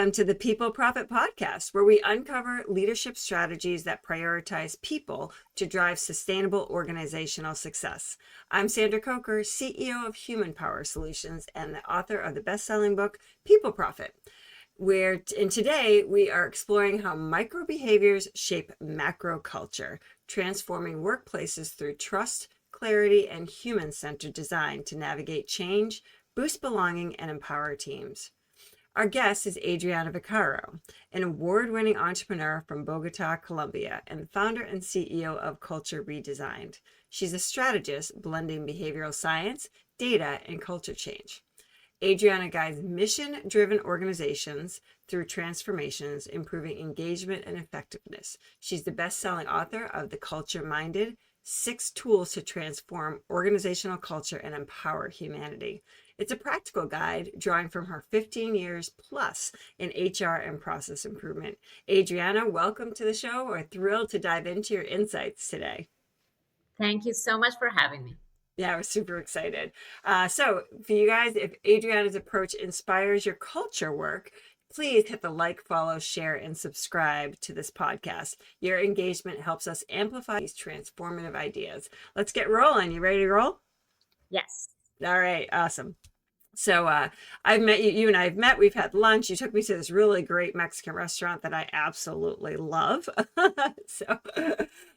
Welcome to the People Profit Podcast, where we uncover leadership strategies that prioritize people to drive sustainable organizational success. I'm Sandra Coker, CEO of Human Power Solutions and the author of the best-selling book, People Profit. And today we are exploring how micro behaviors shape macro culture, transforming workplaces through trust, clarity, and human-centered design to navigate change, boost belonging, and empower teams. Our guest is Adriana Vaccaro, an award-winning entrepreneur from Bogota, Colombia, and founder and CEO of Culture Redesigned. She's a strategist blending behavioral science, data, and culture change. Adriana guides mission-driven organizations through transformations, improving engagement and effectiveness. She's the best-selling author of The Culture Minded: 6 Tools to Transform Organizational Culture and Empower Humanity. It's a practical guide drawing from her 15 years plus in HR and process improvement. Adriana, welcome to the show. We're thrilled to dive into your insights today. Thank you so much for having me. Yeah, we're super excited. So for you guys, if Adriana's approach inspires your culture work, please hit the like, follow, share, and subscribe to this podcast. Your engagement helps us amplify these transformative ideas. Let's get rolling. You ready to roll? Yes. All right, awesome. So I've met you and I've met, we've had lunch. You took me to this really great Mexican restaurant that I absolutely love. So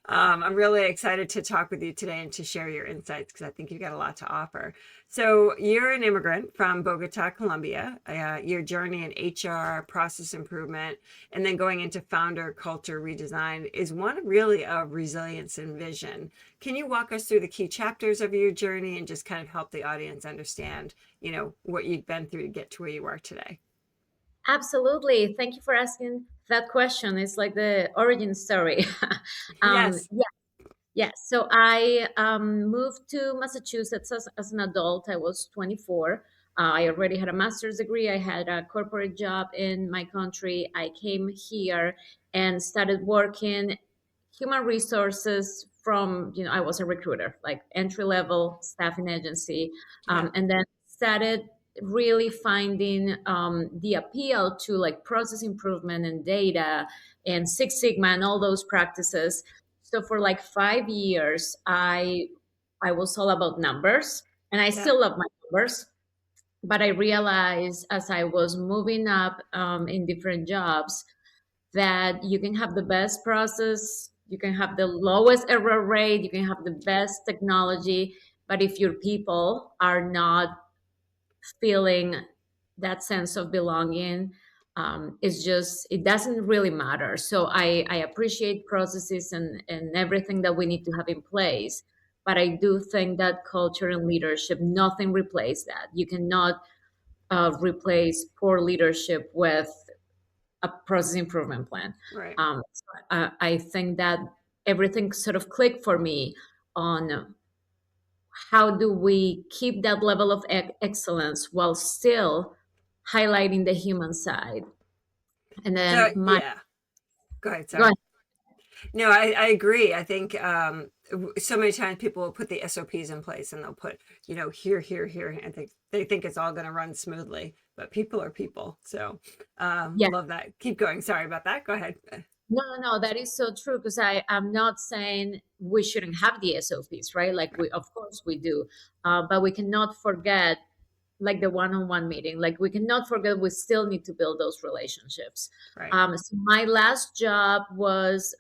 I'm really excited to talk with you today and to share your insights because I think you've got a lot to offer. So you're an immigrant from Bogota, Colombia. Your journey in HR, process improvement, and then going into founder Culture Redesigned is one really of resilience and vision. Can you walk us through the key chapters of your journey and just kind of help the audience understand, what you've been through to get to where you are today? Absolutely. Thank you for asking that question. It's like the origin story. Yes. Yeah. So I moved to Massachusetts as an adult. I was 24. I already had a master's degree. I had a corporate job in my country. I came here and started working human resources from, I was a recruiter, like entry level staffing agency. Yeah. And then started really finding the appeal to like process improvement and data and Six Sigma and all those practices. So for like 5 years, I was all about numbers, and I Yeah. still love my numbers. But I realized as I was moving up in different jobs that you can have the best process, you can have the lowest error rate, you can have the best technology, but if your people are not feeling that sense of belonging, it doesn't really matter. So I appreciate processes and everything that we need to have in place, but I do think that culture and leadership, nothing replace that. You cannot replace poor leadership with a process improvement plan. Right. I think that everything sort of clicked for me on how do we keep that level of excellence while still highlighting the human side. And So then yeah, go ahead. go Sorry. ahead. No, I agree. I think so many times people will put the SOPs in place and they'll put, here, here, here, and they think it's all going to run smoothly, but people are people. So Yeah. love that. Keep going. Sorry about that. Go ahead. No, that is so true because I'm not saying we shouldn't have the SOPs, right? Like of course we do, but we cannot forget like the one-on-one meeting. Like we cannot forget we still need to build those relationships. Right. So my last job was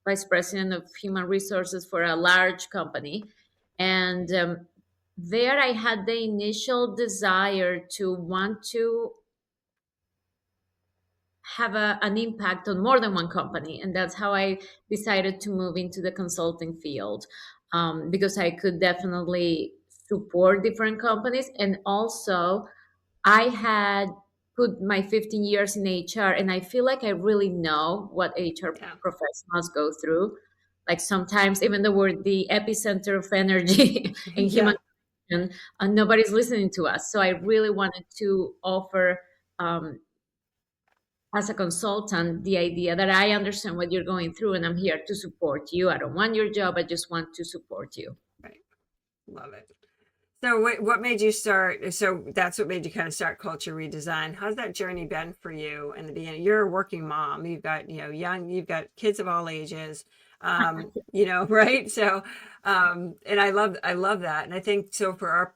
vice president of human resources for a large company, and there I had the initial desire to want to have an impact on more than one company. And that's how I decided to move into the consulting field, because I could definitely support different companies. And also, I had put my 15 years in HR, and I feel like I really know what HR Yeah. professionals go through. Like sometimes, even though we're the epicenter of energy in human, Yeah. and nobody's listening to us. So I really wanted to offer um, as a consultant the idea that I understand what you're going through and I'm here to support you. I don't want your job, I just want to support you. Right. Love it. So what made you start? So that's what made you kind of start Culture Redesign. How's that journey been for you in the beginning? You're a working mom. You've got, you've got kids of all ages, right? So, and I love that. And I think so for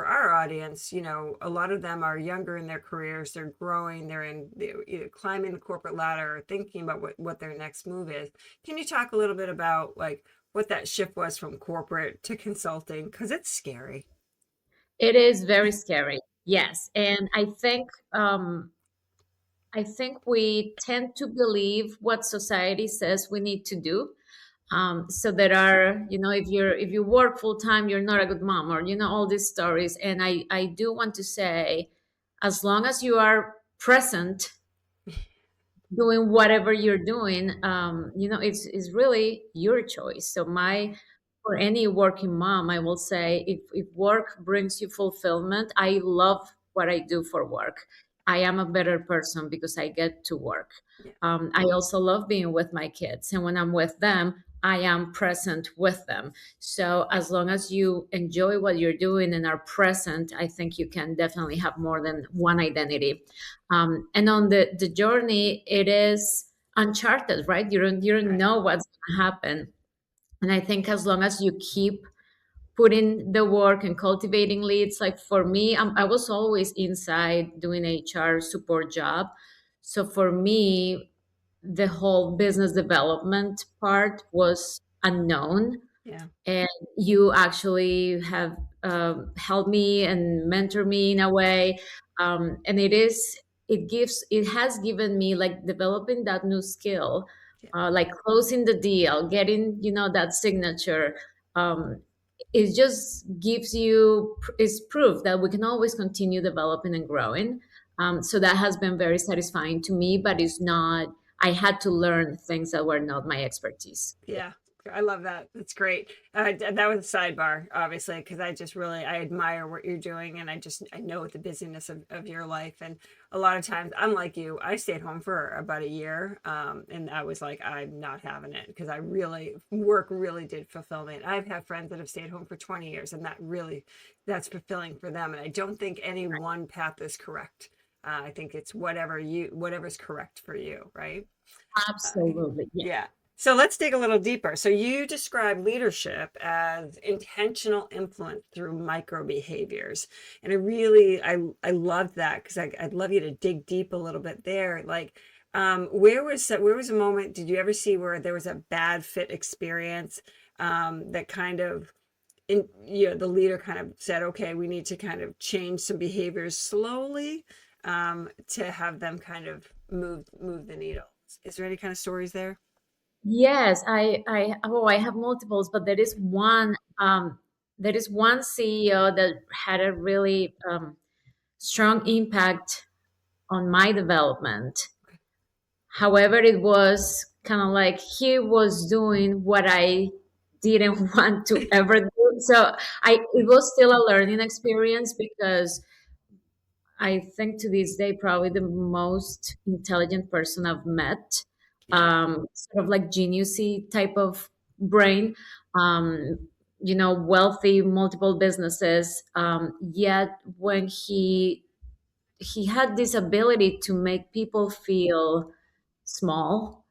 our audience, a lot of them are younger in their careers. They're growing. They're either climbing the corporate ladder or thinking about what their next move is. Can you talk a little bit about like what that shift was from corporate to consulting? Because it's scary. It is very scary. Yes. And I think we tend to believe what society says we need to do. So there are, if you work full time, you're not a good mom, or all these stories. And I do want to say, as long as you are present doing whatever you're doing, it's really your choice. So for any working mom, I will say, if work brings you fulfillment, I love what I do for work. I am a better person because I get to work. Yeah, I also love being with my kids, and when I'm with them, I am present with them. So as long as you enjoy what you're doing and are present, I think you can definitely have more than one identity. And on the journey, it is uncharted, right? You don't right. know what's going to happen. And I think as long as you keep putting the work and cultivating leads, like for me, I was always inside doing HR support job. So for me, the whole business development part was unknown, Yeah, and you actually have helped me and mentor me in a way. And it has given me, like, developing that new skill, yeah, like closing the deal, getting that signature. um, it just gives you is proof that we can always continue developing and growing. So that has been very satisfying to me, but it's not, I had to learn things that were not my expertise. yeah. I love that. That's great. That was a sidebar, obviously, because I admire what you're doing, and I know the busyness of your life. And a lot of times, I'm like you. I stayed home for about a year, and I was like, I'm not having it because work really did fulfill me. And I've had friends that have stayed home for 20 years, and that's fulfilling for them. And I don't think any one path is correct. I think it's whatever's correct for you, right? Uh, Absolutely. yeah. So let's dig a little deeper. So you describe leadership as intentional influence through micro behaviors. And I love that because I'd love you to dig deep a little bit there. Like, where was a moment, did you ever see where there was a bad fit experience, that kind of, the leader kind of said, okay, we need to kind of change some behaviors slowly, to have them kind of move the needle. Is there any kind of stories there? Yes, I have multiples, but there is one CEO that had a really strong impact on my development. However, it was kind of like he was doing what I didn't want to ever do. So it was still a learning experience, because I think to this day, probably the most intelligent person I've met. Yeah. Sort of like geniusy type of brain. Wealthy, multiple businesses. Yet when he had this ability to make people feel small.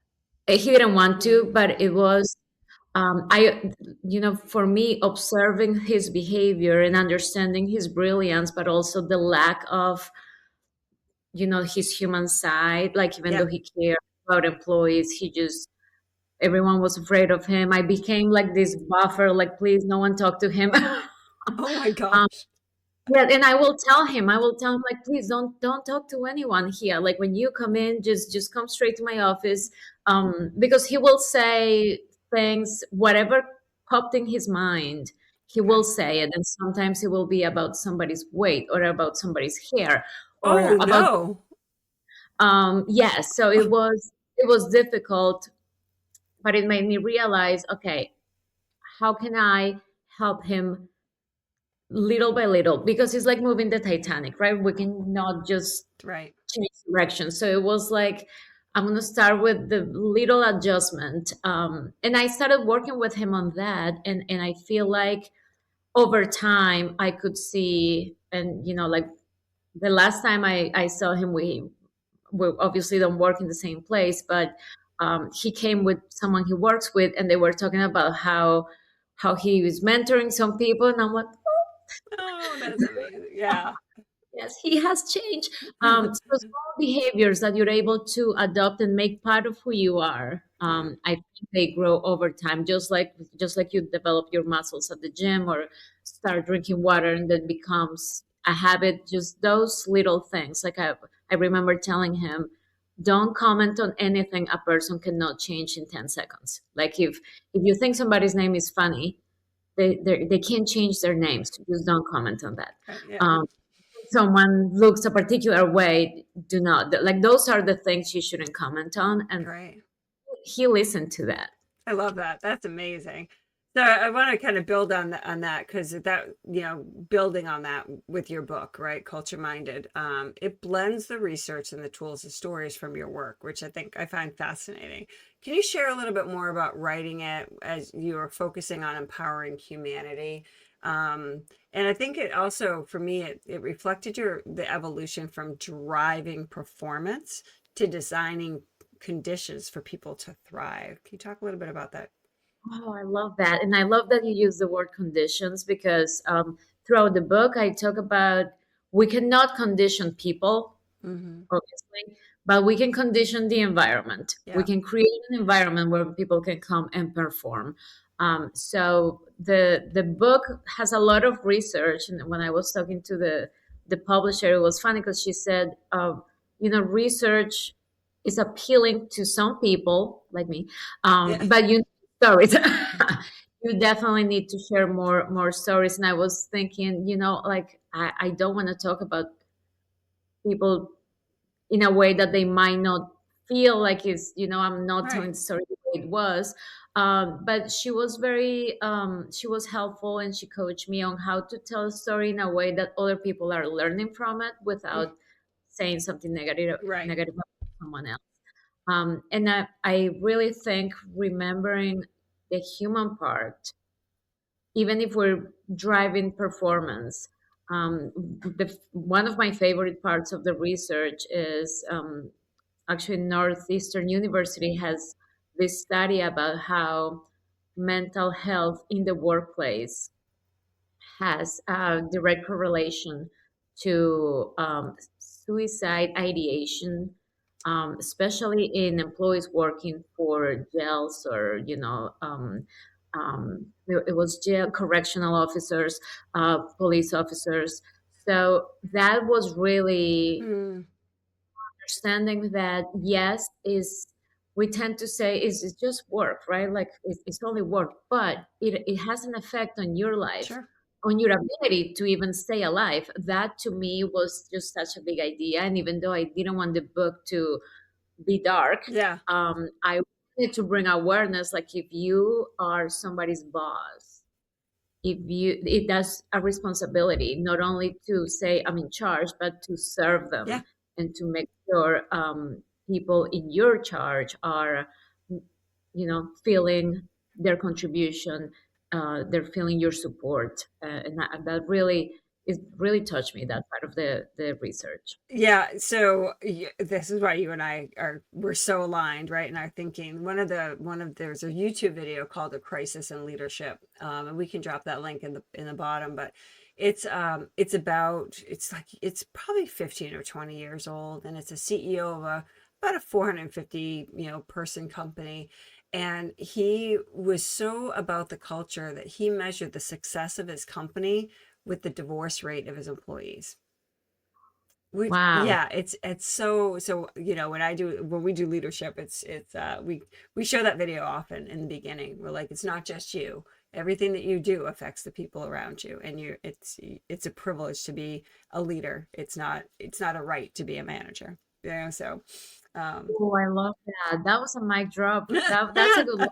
He didn't want to, Mm, but it was, for me, observing his behavior and understanding his brilliance, but also the lack of his human side. Like, even yeah. though he cared about employees, everyone was afraid of him. I became like this buffer, like, please, no one talk to him. Oh my um, gosh. yeah, and I will tell him, like, please don't talk to anyone here. Like, when you come in, just come straight to my office. Because he will say things, whatever popped in his mind, he will Okay. say it. And sometimes it will be about somebody's weight, or about somebody's hair, or Oh about, no. yes. So it was difficult, but it made me realize, okay, how can I help him little by little? Because it's like moving the Titanic, right? We can not just Right. change direction. So it was like, I'm going to start with the little adjustment. And I started working with him on that. And I feel like over time I could see, and like the last time I saw him, we obviously don't work in the same place, but he came with someone he works with, and they were talking about how he was mentoring some people, and I'm like, Oh, that's amazing. Yeah. yes, he has changed. So small behaviors that you're able to adopt and make part of who you are, Yeah. I think they grow over time. Just like you develop your muscles at the gym or start drinking water, and then becomes a habit. Just those little things. Like I remember telling him, don't comment on anything a person cannot change in 10 seconds. Like if you think somebody's name is funny, they can't change their names. Just don't comment on that. Right. Yeah. Um, someone looks a particular way, do not, like, those are the things you shouldn't comment on, and Right. he listened to that. I love that. That's amazing. So I want to kind of build on that because that, building on that with your book, right? Culture Minded. It blends the research and the tools and stories from your work, which I think I find fascinating. Can you share a little bit more about writing it as you are focusing on empowering humanity? And I think it also, for me, it reflected the evolution from driving performance to designing conditions for people to thrive. Can you talk a little bit about that? Oh, I love that. And I love that you use the word conditions, because throughout the book, I talk about we cannot condition people, Mm-hmm. obviously, but we can condition the environment. We Yeah. can create an environment where people can come and perform. So the book has a lot of research, and when I was talking to the publisher, it was funny because she said, research is appealing to some people like me, Yeah. but you stories. You definitely need to share more stories. And I was thinking, like I don't want to talk about people in a way that they might not feel like I'm not telling Right. the story the way it was. But she was helpful, and she coached me on how to tell a story in a way that other people are learning from it Mm. without saying something Right. negative about someone else. And I really think remembering the human part, even if we're driving performance. One of my favorite parts of the research is, actually, Northeastern University has this study about how mental health in the workplace has a direct correlation to suicide ideation, especially in employees working for jails, or it was jail correctional officers, police officers. So that was really Mm. understanding that, yes, is we tend to say is just work, right? Like it's only work, but it has an effect on your life, Sure. on your ability to even stay alive. That to me was just such a big idea. And even though I didn't want the book to be dark, Yeah. I wanted to bring awareness. Like, if you are somebody's boss, if you it does a responsibility not only to say I'm in charge, but to serve Yeah. them, and to make sure people in your charge are feeling their contribution, they're feeling your support, and that really it really touched me, that part of the research. Yeah, so this is why you and I we're so aligned, right? In our thinking. There's a YouTube video called "A Crisis in Leadership," and we can drop that link in the bottom. But it's probably 15 or 20 years old, and it's a CEO of about a 450 person company, and he was so about the culture that he measured the success of his company with the divorce rate of his employees. Wow. Yeah, it's so when we do leadership, we show that video often in the beginning. We're like, it's not just you. Everything that you do affects the people around you, and it's a privilege to be a leader. It's not a right to be a manager. So um Oh, I love that. That was a mic drop. That's a good one.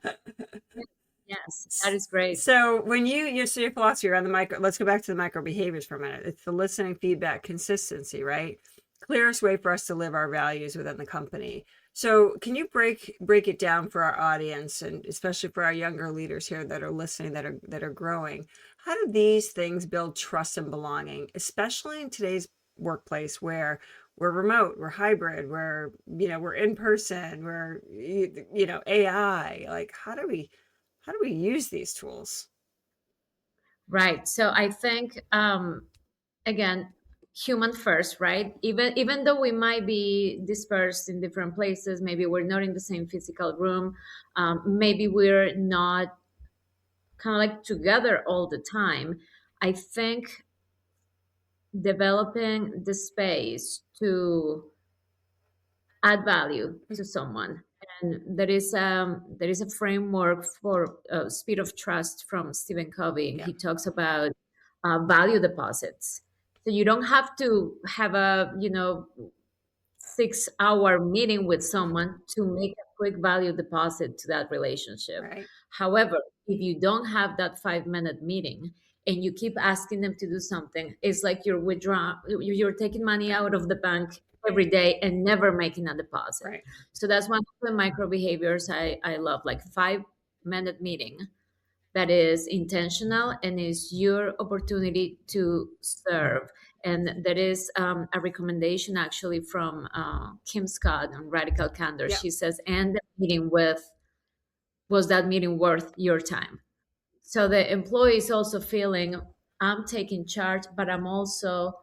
Yes, that is great. So when so your philosophy around the micro, let's go back to the micro behaviors for a minute. It's the listening, feedback, consistency, right? Clearest way for us to live our values within the company. So, can you break it down for our audience, and especially for our younger leaders here that are listening, that are growing? How do these things build trust and belonging, especially in today's workplace where we're remote, we're hybrid, we're in person, we're AI. Like, how do we use these tools? Right. So I think again, human first, right? Even though we might be dispersed in different places, maybe we're not in the same physical room, maybe we're not kind of like together all the time. I think developing the space to add value to someone. And there is a framework for speed of trust from Stephen Covey, and Yeah. he talks about value deposits. So you don't have to have a 6-hour meeting with someone to make a quick value deposit to that relationship. Right. However, if you don't have that 5-minute meeting and you keep asking them to do something, it's like you're taking money Right. out of the bank every day and never making a deposit. Right. So that's one of the micro behaviors I love, like 5-minute meeting that is intentional and is your opportunity to serve. And there is a recommendation actually from Kim Scott on Radical Candor. Yeah. She says, and the meeting with, was that meeting worth your time? So the employee is also feeling, I'm taking charge, but I'm also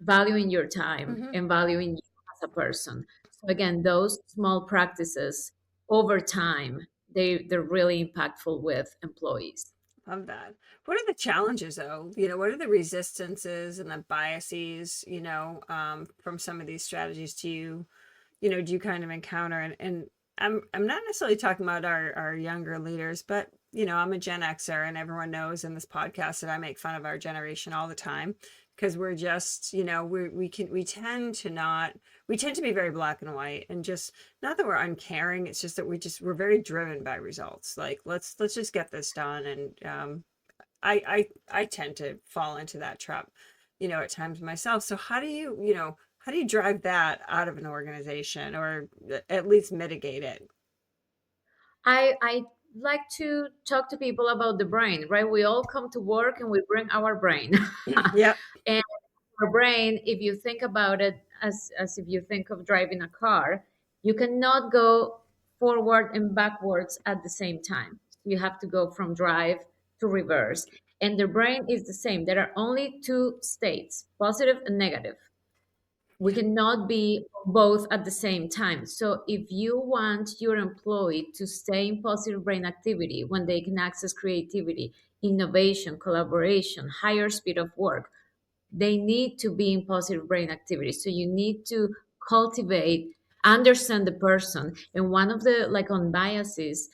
valuing your time Hmm. and valuing you as a person. So again, those small practices over time, they're really impactful with employees. Love that. What are the challenges though? What are the resistances and the biases, from some of these strategies do you kind of encounter? And I'm not necessarily talking about our younger leaders, but I'm a Gen Xer, and everyone knows in this podcast that I make fun of our generation all the time because we're just, we tend to be very black and white, and just not that we're uncaring. It's just that we're very driven by results. Like, let's just get this done. And I tend to fall into that trap, at times myself. So how do you drive that out of an organization, or at least mitigate it? I like to talk to people about the brain, right? We all come to work and we bring our brain. Yep. And our brain, if you think about it as if you think of driving a car, you cannot go forward and backwards at the same time. You have to go from drive to reverse. And the brain is the same. There are only two states, positive and negative. We cannot be both at the same time. So if you want your employee to stay in positive brain activity when they can access creativity, innovation, collaboration, higher speed of work, they need to be in positive brain activity. So you need to cultivate, understand the person. And one of the like on biases,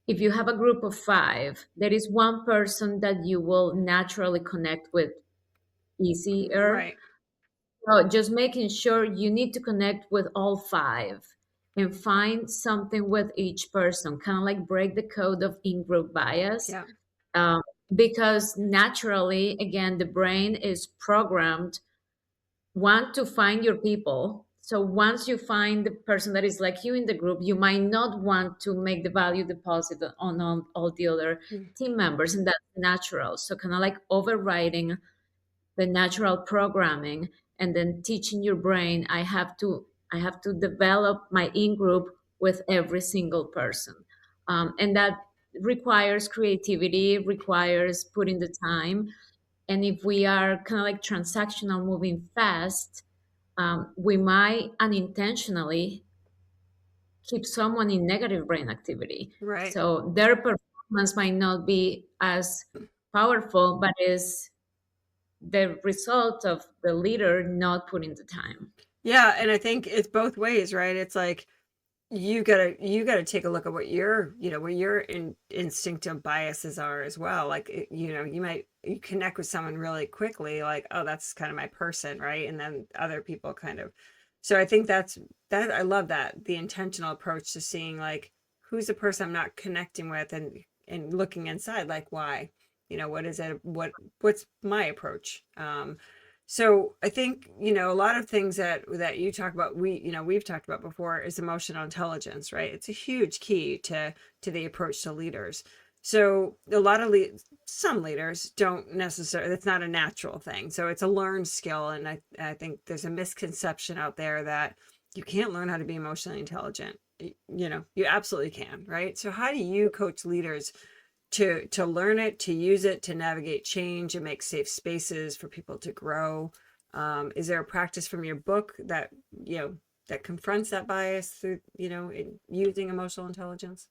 if you have a group of 5, there is one person that you will naturally connect with easier. Right. So just making sure you need to connect with all 5 and find something with each person, kind of like break the code of in-group bias. Yeah. Um, because naturally, again, the brain is programmed want to find your people. So once you find the person that is like you in the group, you might not want to make the value deposit on all the other Mm. team members, and that's natural. So kind of like overriding the natural programming and then teaching your brain, I have to develop my in group with every single person. And that requires creativity, requires putting the time. And if we are kind of like transactional, moving fast, we might unintentionally keep someone in negative brain activity. Right. So their performance might not be as powerful, but is the result of the leader not putting the time. Yeah, and I think it's both ways, right? It's like you gotta take a look at what your instinctive biases are as well. Like, you connect with someone really quickly, like, oh, that's kind of my person, right? And then other people kind of. So I think that I love that, the intentional approach to seeing, like, who's the person I'm not connecting with, and looking inside, like, why, what is it, what's my approach. So I think, a lot of things that you talk about, we've talked about before, is emotional intelligence, right? It's a huge key to the approach to leaders. So a lot of some leaders don't necessarily, it's not a natural thing. So it's a learned skill. And I think there's a misconception out there that you can't learn how to be emotionally intelligent. You absolutely can, right? So how do you coach leaders to learn it, to use it, to navigate change and make safe spaces for people to grow? Is there a practice from your book that that confronts that bias through in using emotional intelligence?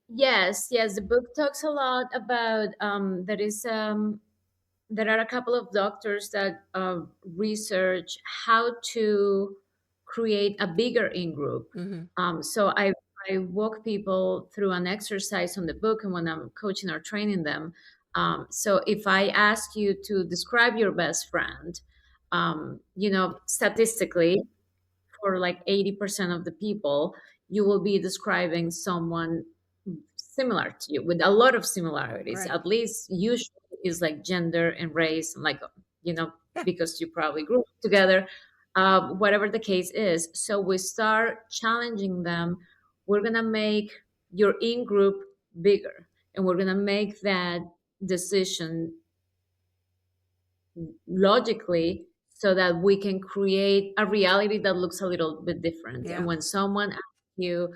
Yes, yes, the book talks a lot about there are a couple of doctors that research how to create a bigger in group. Hmm. So I walk people through an exercise on the book, and when I'm coaching or training them, so if I ask you to describe your best friend, statistically, for like 80% of the people, you will be describing someone similar to you with a lot of similarities. Right. At least usually is like gender and race and like, you know, Yeah. because you probably grew up together, whatever the case is. So we start challenging them. We're going to make your in group bigger, and we're going to make that decision logically so that we can create a reality that looks a little bit different. And Yeah. when someone asks you,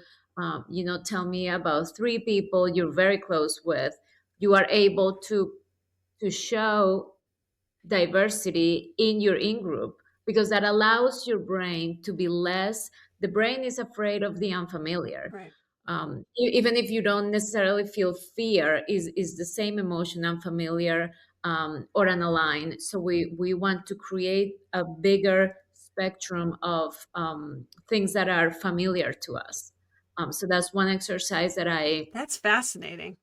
tell me about three people you're very close with, you are able to show diversity in your in group, because that allows your brain to be less. The brain is afraid of the unfamiliar. Right. Even if you don't necessarily feel fear, is the same emotion unfamiliar or unaligned. So we want to create a bigger spectrum of things that are familiar to us. So that's one exercise that That's fascinating.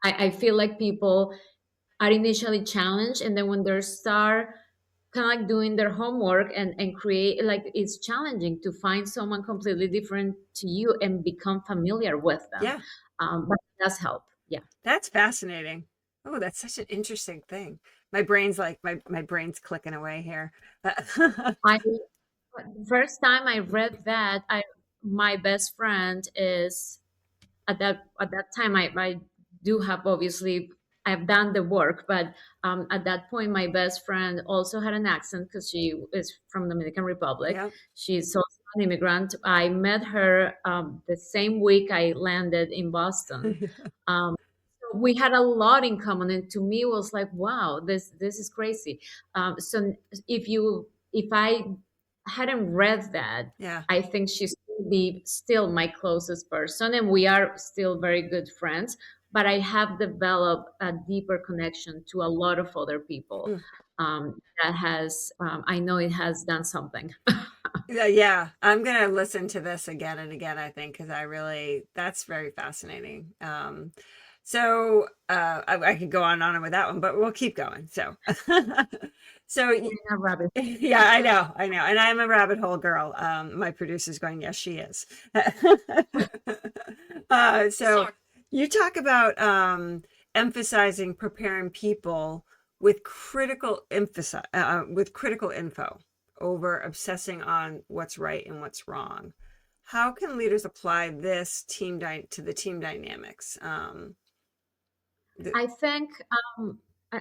I feel like people are initially challenged, and then when they start kind of like doing their homework and create, like, it's challenging to find someone completely different to you and become familiar with them. Yeah. But it does help. Yeah. That's fascinating. Oh, that's such an interesting thing. My brain's like my brain's clicking away here. I The first time I read that, I my best friend is at that time I do have, obviously I've done the work, but at that point my best friend also had an accent because she is from Dominican Republic. Yeah. She's also an immigrant. I met her the same week I landed in Boston. um, so we had a lot in common, and to me it was like, wow, this is crazy. So if I hadn't read that, Yeah. I think she's be still my closest person, and we are still very good friends. But I have developed a deeper connection to a lot of other people. Hmm. That has, I know it has done something. Yeah, yeah. I'm gonna listen to this again and again, I think, because that's very fascinating. So I could go on with that one, but we'll keep going. So, so Yeah, Rabbit. yeah, I know, and I'm a rabbit hole girl. My producer's going, yes, she is. So you talk about emphasizing preparing people with critical info over obsessing on what's right and what's wrong. How can leaders apply this to the team dynamics? The, I think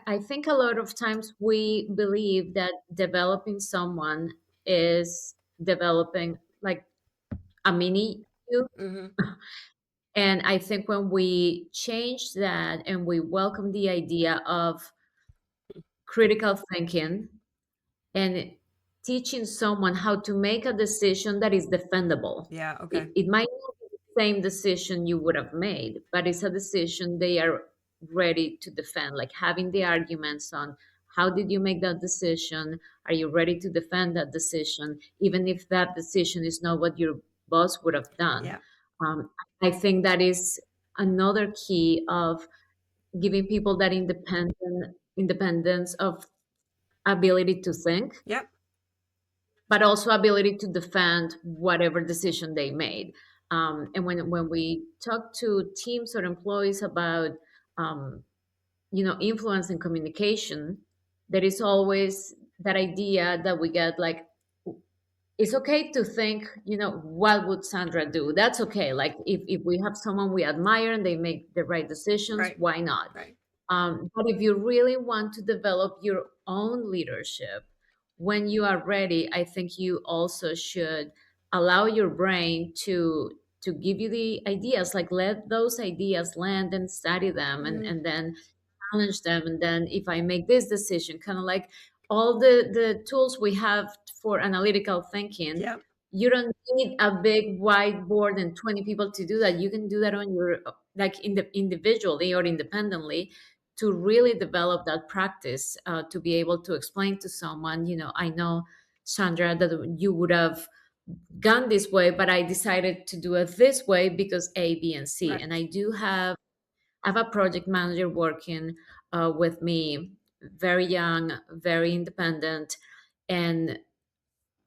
I think a lot of times we believe that developing someone is developing like a mini you. mhm. And I think when we change that and we welcome the idea of critical thinking and teaching someone how to make a decision that is defendable. Yeah. Okay. It might not be the same decision you would have made, but it's a decision they are ready to defend, like having the arguments on how did you make that decision? Are you ready to defend that decision, even if that decision is not what your boss would have done? Yeah. Um, I think that is another key of giving people that independence of ability to think, Yep. but also ability to defend whatever decision they made. And when we talk to teams or employees about influence and communication, there is always that idea that we get, like, it's okay to think, what would Sandra do? That's okay. Like, if we have someone we admire and they make the right decisions, Right. why not? Right. But if you really want to develop your own leadership, when you are ready, I think you also should allow your brain to give you the ideas. Like, let those ideas land and study them, and, Mm, and then challenge them. And then if I make this decision, kind of like all the tools we have for analytical thinking, yep. you don't need a big whiteboard and 20 people to do that. You can do that on your, like, individually or independently, to really develop that practice, to be able to explain to someone, I know, Sandra, that you would have gone this way, but I decided to do it this way because A, B, and C. Right. And I have a project manager working with me, very young, very independent, and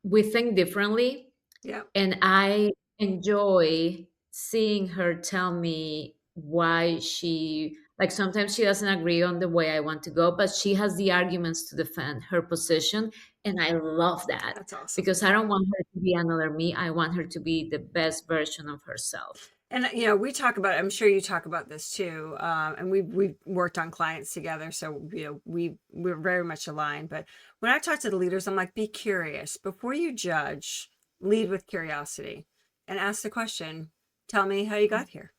we think differently. Yep. And I enjoy seeing her tell me why she, like, sometimes she doesn't agree on the way I want to go, but she has the arguments to defend her position. And I love that, That's awesome. because I don't want her to be another me. I want her to be the best version of herself. And we talk about. I'm sure you talk about this too. And we've worked on clients together, so we're very much aligned. But when I talk to the leaders, I'm like, be curious before you judge. Lead with curiosity, and ask the question. Tell me how you got here.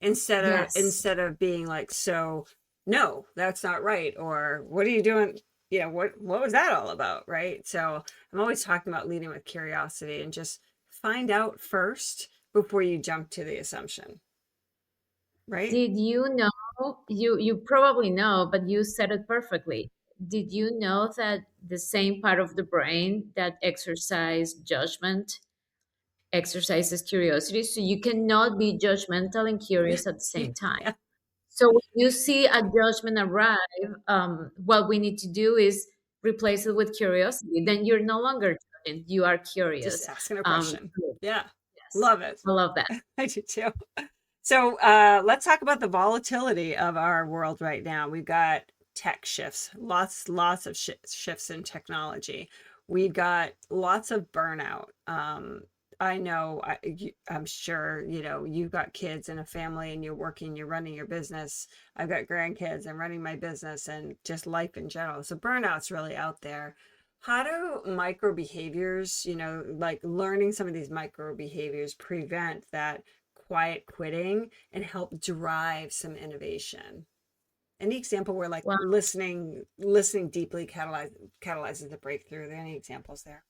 Yes. Instead of being like, so no, that's not right, or what are you doing? What was that all about, right? So I'm always talking about leading with curiosity and just find out first before you jump to the assumption, right? Did you know, you probably know, but you said it perfectly. Did you know that the same part of the brain that exercise judgment exercises curiosity? So you cannot be judgmental and curious at the same time. Yeah, So when you see a judgment arrive, what we need to do is replace it with curiosity. Then you're no longer judging, you are just curious. asking a Um, question. Yeah, yes, love it. I love that. I do too. So let's talk about the volatility of our world right now. We've got tech shifts, lots of shifts in technology. We've got lots of burnout. I know, I'm sure, you've got kids and a family and you're working, you're running your business. I've got grandkids, I'm running my business and just life in general. So burnout's really out there. How do micro behaviors, like learning some of these micro behaviors, prevent that quiet quitting and help drive some innovation? Any example where like Well, listening deeply catalyzes the breakthrough? Are there any examples there?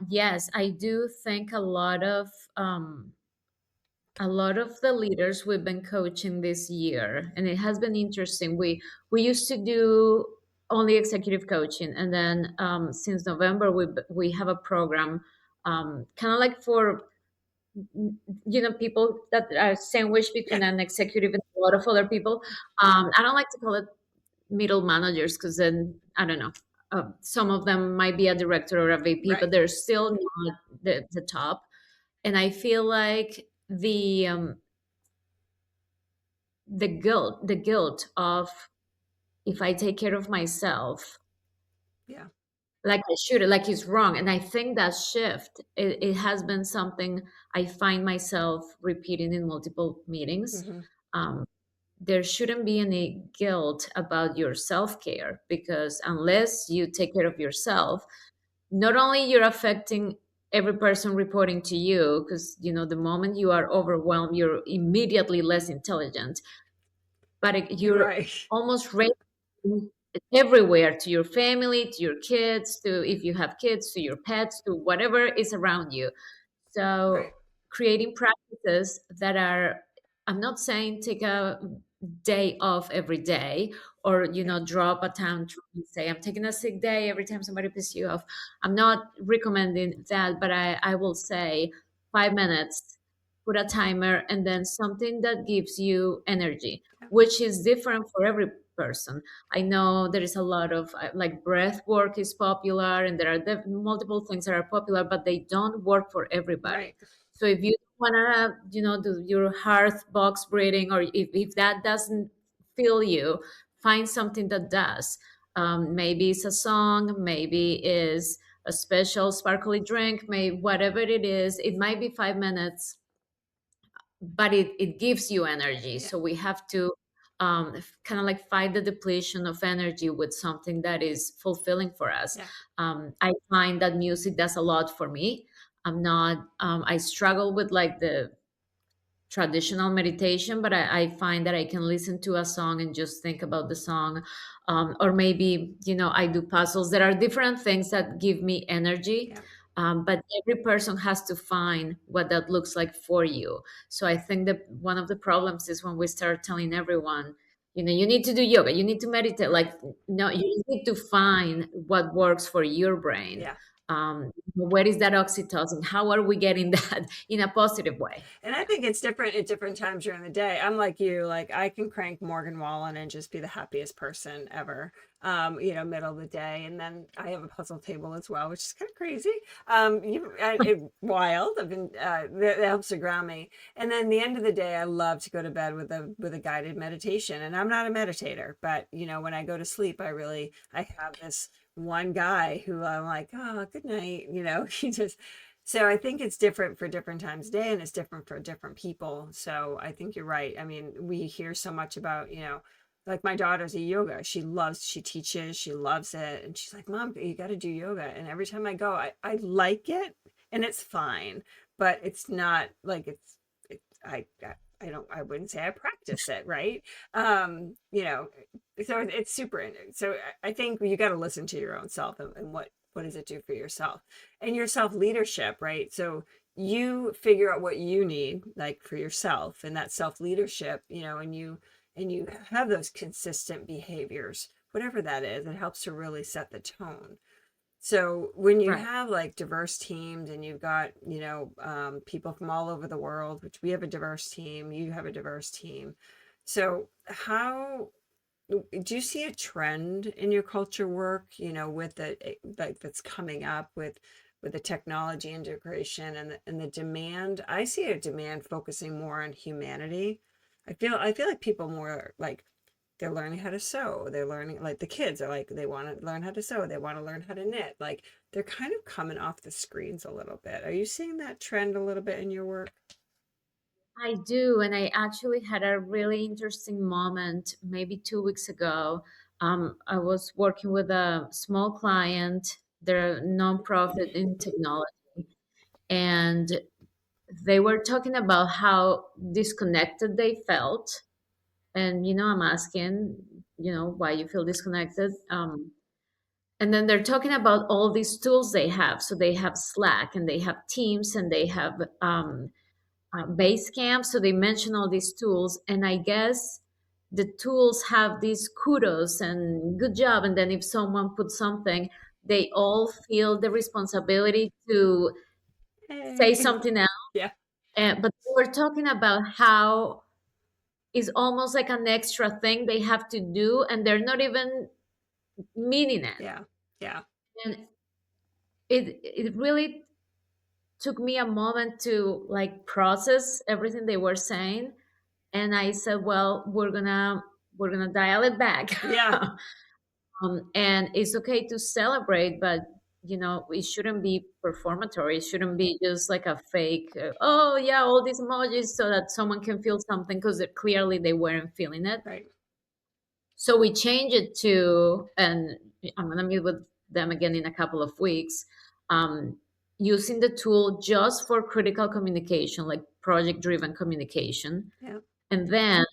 yes, I do think a lot of the leaders we've been coaching this year, and it has been interesting. We used to do only executive coaching, and then since November we have a program, kind of like for, people that are sandwiched Yeah, between an executive and a lot of other people. I don't like to call it middle managers, because then I don't know. Some of them might be a director or a VP, right. but they're still not the top. And I feel like the guilt of, if I take care of myself Yeah. like I should, like, it's wrong. And I think that shift, it has been something I find myself repeating in multiple meetings. Hmm. um, there shouldn't be any guilt about your self-care, because unless you take care of yourself, not only you're affecting every person reporting to you, because the moment you are overwhelmed, you're immediately less intelligent, but You're you're right. almost radiating everywhere, to your family, to your kids, to, if you have kids, to your pets, to whatever is around you. So Right. creating practices that are, I'm not saying take a day off every day, or Yeah. drop a tantrum and say I'm taking a sick day every time somebody pisses you off. I'm not recommending that, but I will say 5 minutes, put a timer, and then something that gives you energy, Yeah. which is different for every person. I know there is a lot of, like, breath work is popular, and there are multiple things that are popular, but they don't work for everybody. Right. So if you want to, do your heart box breathing, or if that doesn't feel you, find something that does. Maybe it's a song, maybe is a special sparkly drink, maybe whatever it is. It might be 5 minutes, but it gives you energy. Yeah. So we have to kind of like fight the depletion of energy with something that is fulfilling for us. Yeah. I find that music does a lot for me. I struggle with like the traditional meditation, but I find that I can listen to a song and just think about the song. Or maybe, I do puzzles. There are different things that give me energy, Yeah. but every person has to find what that looks like for you. So I think that one of the problems is when we start telling everyone, you need to do yoga, you need to meditate. Like, no, you need to find what works for your brain. Yeah. Where is that oxytocin? How are we getting that in a positive way? And I think it's different at different times during the day. I'm like you, like I can crank Morgan Wallen and just be the happiest person ever. Middle of the day, and then I have a puzzle table as well, which is kind of crazy. Wild. I've been that helps to ground me. And then the end of the day, I love to go to bed with a guided meditation. And I'm not a meditator, but when I go to sleep, I have this one guy who I'm like, oh, good night. He just so I think it's different for different times of day and it's different for different people. So I think you're right. I mean, we hear so much about, like my daughter's a yoga. She teaches, she loves it. And she's like, Mom, you got to do yoga. And every time I go, I like it and it's fine, but it's not like I wouldn't say I practice it, right? Um, you know, so it's super, so I think you got to listen to your own self and what does it do for yourself and your self leadership, right? So you figure out what you need like for yourself and that self leadership, and you have those consistent behaviors, whatever that is, it helps to really set the tone. So when you Right. have like diverse teams and you've got, people from all over the world, which we have a diverse team, you have a diverse team. So how do you see a trend in your culture work, with like that's coming up with the technology integration and the demand? I see a demand focusing more on humanity. I feel like people more like they're learning how to sew. They're learning like the kids are like they want to learn how to sew. They want to learn how to knit. Like they're kind of coming off the screens a little bit. Are you seeing that trend a little bit in your work? I do. And I actually had a really interesting moment maybe 2 weeks ago. I was working with a small client, they're a nonprofit in technology, and they were talking about how disconnected they felt. And, I'm asking, why you feel disconnected. And then they're talking about all these tools they have. So they have Slack and they have Teams and they have Basecamp. So they mention all these tools, and I guess the tools have these kudos and good job. And then if someone puts something, they all feel the responsibility to say Hey. something else. Yeah. But we're talking about how it's almost like an extra thing they have to do, and they're not even meaning it. Yeah. Yeah. And it really took me a moment to like process everything they were saying, and I said, well, we're gonna dial it back. Yeah. And it's okay to celebrate, but it shouldn't be performatory. It shouldn't be just like a fake, oh yeah, all these emojis so that someone can feel something, because clearly they weren't feeling it. Right. So we changed it to, and I'm gonna meet with them again in a couple of weeks, um, using the tool just for critical communication, like project driven communication, Yeah. and then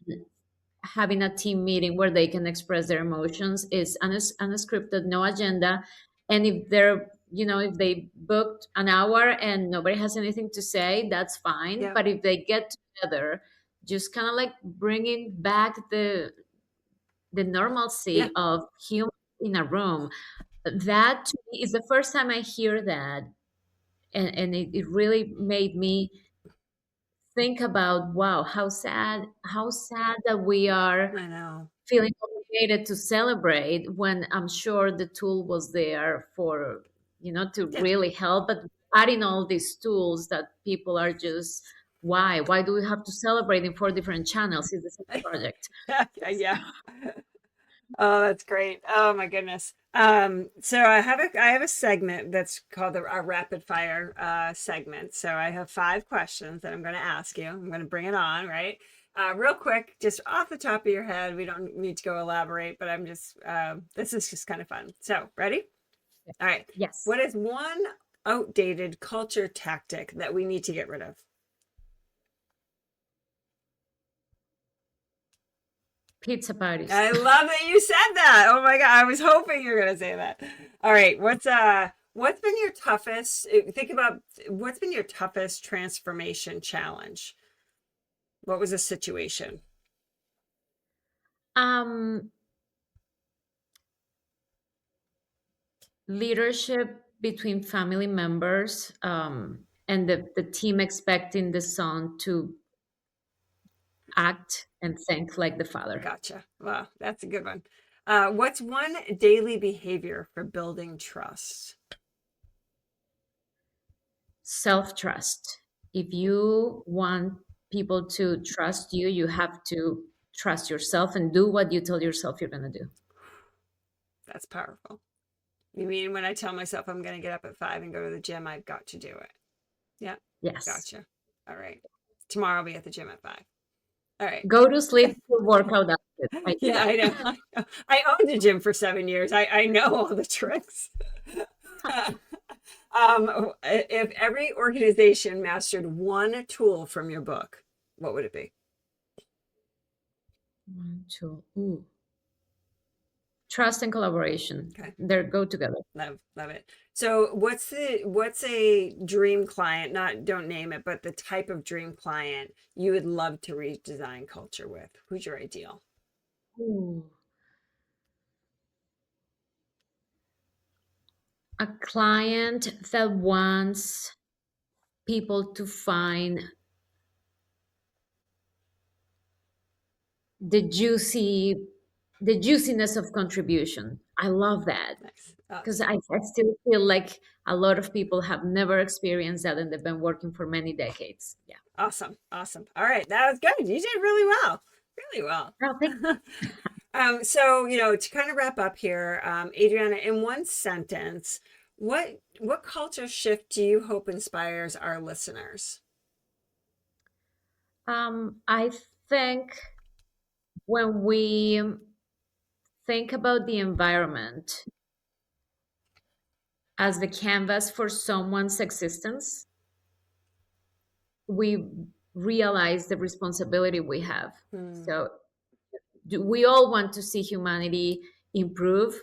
having a team meeting where they can express their emotions. Is unscripted, no agenda. And if if they booked an hour and nobody has anything to say, that's fine. Yeah. But if they get together, just kind of like bringing back the Yeah. normalcy of humans in a room, that to me is the first time I hear that. And it really made me think about, wow, how sad that we are I know. feeling obligated to celebrate when I'm sure the tool was there for, to Yeah. really help. But adding all these tools that people are just, why do we have to celebrate in four different channels? It's the same project. Yeah. Yeah. Oh, that's great. Oh my goodness. So I have a segment that's called our rapid fire segment. So I have 5 questions that I'm going to ask you. I'm going to bring it on, right? Real quick, just off the top of your head. We don't need to go elaborate, but I'm just this is just kind of fun. So ready? All right. Yes. What is one outdated culture tactic that we need to get rid of? Pizza parties. I love that you said that. Oh my God. I was hoping you were gonna say that. All right. What's been your toughest think about what's been your toughest transformation challenge? What was the situation? Um, Leadership between family members, and the team expecting the son to act and think like the father. Gotcha. Wow, that's a good one. What's one daily behavior for building trust? Self trust. If you want people to trust you, you have to trust yourself and do what you tell yourself you're going to do. That's powerful. You mean when I tell myself I'm gonna get up at 5 and go to the gym, I've got to do it. Yeah, Yes. gotcha. All right. Tomorrow I'll be at the gym at 5. All right. Go to sleep to work out after. I do Yeah, I know. that. I know. I owned a gym for 7 years. I know all the tricks. If every organization mastered one tool from your book, what would it be? One, two. Ooh. Trust and collaboration. Okay, They go together. love it. So, what's a dream client? Not don't name it, but the type of dream client you would love to redesign culture with. Who's your ideal? Ooh. A client that wants people to find the juiciness of contribution. I love that Nice. because I still feel like a lot of people have never experienced that and they've been working for many decades. Yeah. Awesome. Awesome. All right, that was good. You did really well. Really well. Oh, thank So, to kind of wrap up here, Adriana, in one sentence, what culture shift do you hope inspires our listeners? I think when we think about the environment as the canvas for someone's existence, we realize the responsibility we have. Hmm. So, we all want to see humanity improve.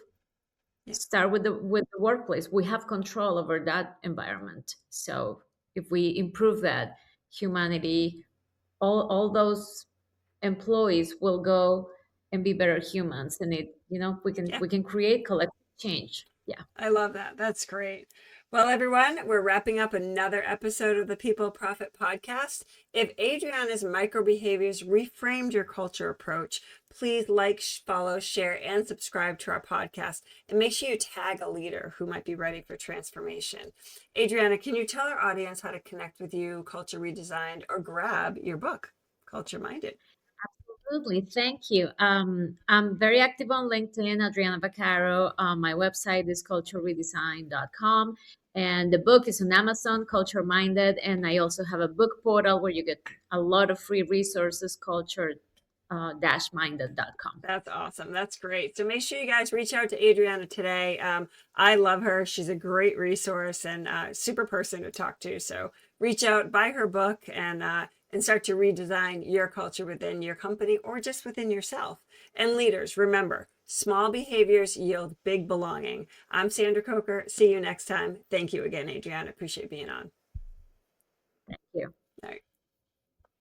Yeah. Start with the workplace. We have control over that environment. So, if we improve that, humanity, all those employees will go and be better humans, and we can Yeah. create collective change. Yeah. I love that. That's great. Well, everyone, we're wrapping up another episode of the People Profit Podcast. If Adriana's micro behaviors reframed your culture approach, please like, follow, share, and subscribe to our podcast. And make sure you tag a leader who might be ready for transformation. Adriana, can you tell our audience how to connect with you, Culture Redesigned, or grab your book, Culture Minded? Absolutely. Thank you. I'm very active on LinkedIn, Adriana Vaccaro. My website is cultureredesign.com. And the book is on Amazon, Culture Minded. And I also have a book portal where you get a lot of free resources, culture-minded.com. That's awesome. That's great. So make sure you guys reach out to Adriana today. I love her. She's a great resource and super person to talk to. So reach out, buy her book, and start to redesign your culture within your company or just within yourself. And leaders, remember, small behaviors yield big belonging. I'm Sandra Coker. See you next time. Thank you again, Adriana. Appreciate being on. Thank you. All right.